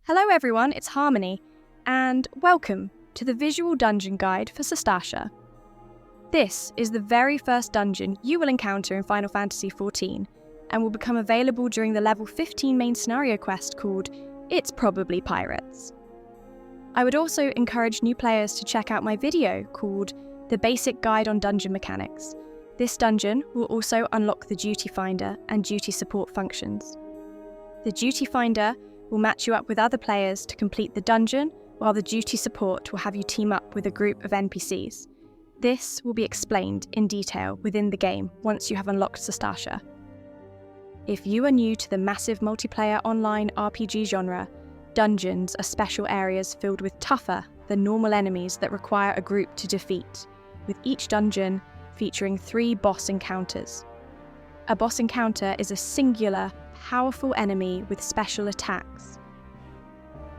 Hello everyone, it's Harmony, and welcome to the visual dungeon guide for Sastasha. This is the very first dungeon you will encounter in Final Fantasy XIV, and will become available during the level 15 main scenario quest called It's Probably Pirates. I would also encourage new players to check out my video called The Basic Guide on Dungeon Mechanics. This dungeon will also unlock the Duty Finder and Duty Support functions. The Duty Finder will match you up with other players to complete the dungeon, while the Duty Support will have you team up with a group of NPCs. This will be explained in detail within the game once you have unlocked Sastasha. If you are new to the massive multiplayer online RPG genre, dungeons are special areas filled with tougher than normal enemies that require a group to defeat, with each dungeon featuring 3 boss encounters. A boss encounter is a singular, powerful enemy with special attacks.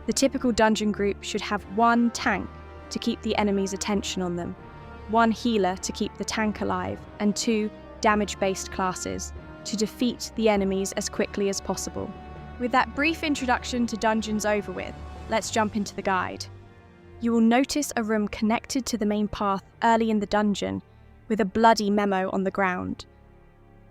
The typical dungeon group should have 1 tank to keep the enemy's attention on them, 1 healer to keep the tank alive, and 2 damage-based classes to defeat the enemies as quickly as possible. With that brief introduction to dungeons over with, let's jump into the guide. You will notice a room connected to the main path early in the dungeon with a bloody memo on the ground.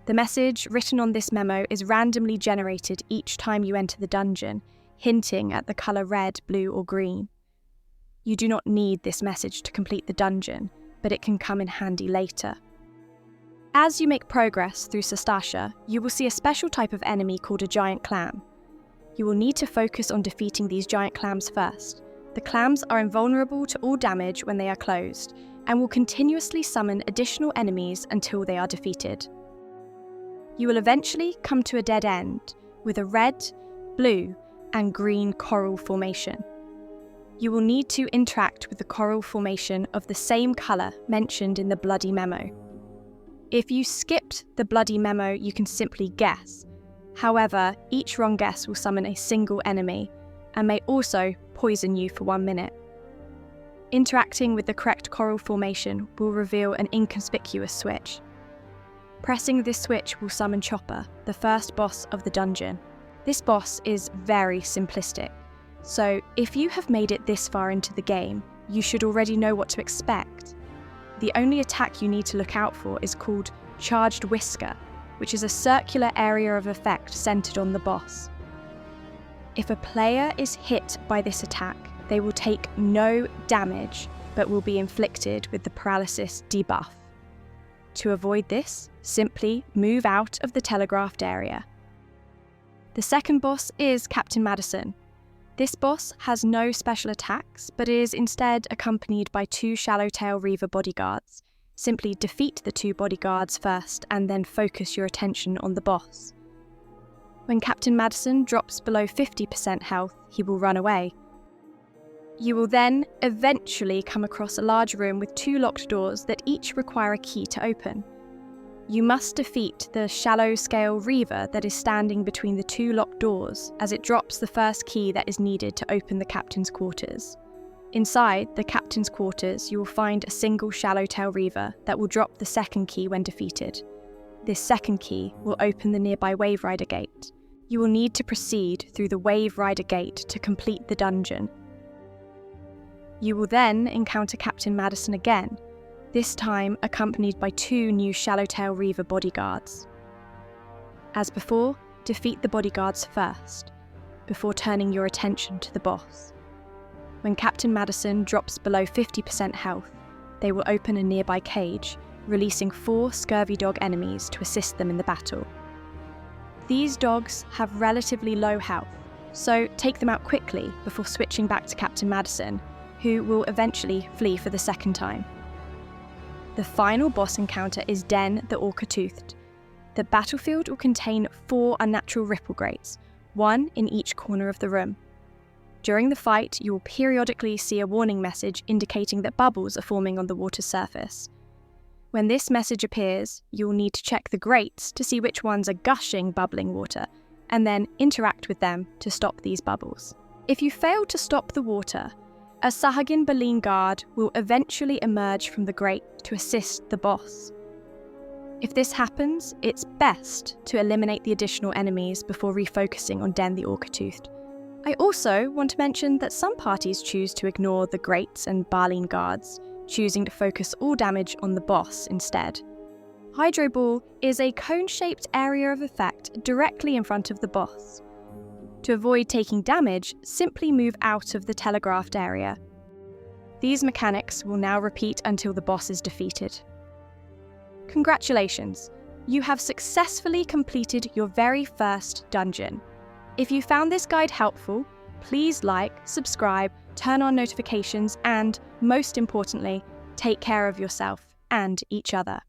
The message written on this memo is randomly generated each time you enter the dungeon, hinting at the colour red, blue or green. You do not need this message to complete the dungeon, but it can come in handy later. As you make progress through Sastasha, you will see a special type of enemy called a giant clam. You will need to focus on defeating these giant clams first. The clams are invulnerable to all damage when they are closed, and will continuously summon additional enemies until they are defeated. You will eventually come to a dead end with a red, blue, and green coral formation. You will need to interact with the coral formation of the same colour mentioned in the bloody memo. If you skipped the bloody memo, you can simply guess. However, each wrong guess will summon a single enemy, and may also poison you for 1 minute. Interacting with the correct coral formation will reveal an inconspicuous switch. Pressing this switch will summon Chopper, the first boss of the dungeon. This boss is very simplistic, so if you have made it this far into the game, you should already know what to expect. The only attack you need to look out for is called Charged Whisker, which is a circular area of effect centered on the boss. If a player is hit by this attack, they will take no damage, but will be inflicted with the paralysis debuff. To avoid this, simply move out of the telegraphed area. The second boss is Captain Madison. This boss has no special attacks, but is instead accompanied by 2 Swallowtail Reaver bodyguards. Simply defeat the 2 bodyguards first and then focus your attention on the boss. When Captain Madison drops below 50% health, he will run away. You will then eventually come across a large room with 2 locked doors that each require a key to open. You must defeat the Swallowtail Reaver that is standing between the 2 locked doors as it drops the first key that is needed to open the captain's quarters. Inside the captain's quarters, you will find a single Swallowtail Reaver that will drop the second key when defeated. This second key will open the nearby Wave Rider Gate. You will need to proceed through the Wave Rider Gate to complete the dungeon. You will then encounter Captain Madison again, this time accompanied by 2 new Swallowtail Reaver bodyguards. As before, defeat the bodyguards first, before turning your attention to the boss. When Captain Madison drops below 50% health, they will open a nearby cage, releasing 4 scurvy dog enemies to assist them in the battle. These dogs have relatively low health, so take them out quickly before switching back to Captain Madison, who will eventually flee for the second time. The final boss encounter is Den the Orcatoothed. The battlefield will contain 4 unnatural ripple grates, 1 in each corner of the room. During the fight, you will periodically see a warning message indicating that bubbles are forming on the water's surface. When this message appears, you will need to check the grates to see which ones are gushing bubbling water, and then interact with them to stop these bubbles. If you fail to stop the water, a Sahagin Baleen guard will eventually emerge from the grate to assist the boss. If this happens, it's best to eliminate the additional enemies before refocusing on Den the Orcatoothed. I also want to mention that some parties choose to ignore the Greats and Barleen guards, choosing to focus all damage on the boss instead. Hydro Ball is a cone-shaped area of effect directly in front of the boss. To avoid taking damage, simply move out of the telegraphed area. These mechanics will now repeat until the boss is defeated. Congratulations! You have successfully completed your very first dungeon. If you found this guide helpful, please like, subscribe, turn on notifications, and, most importantly, take care of yourself and each other.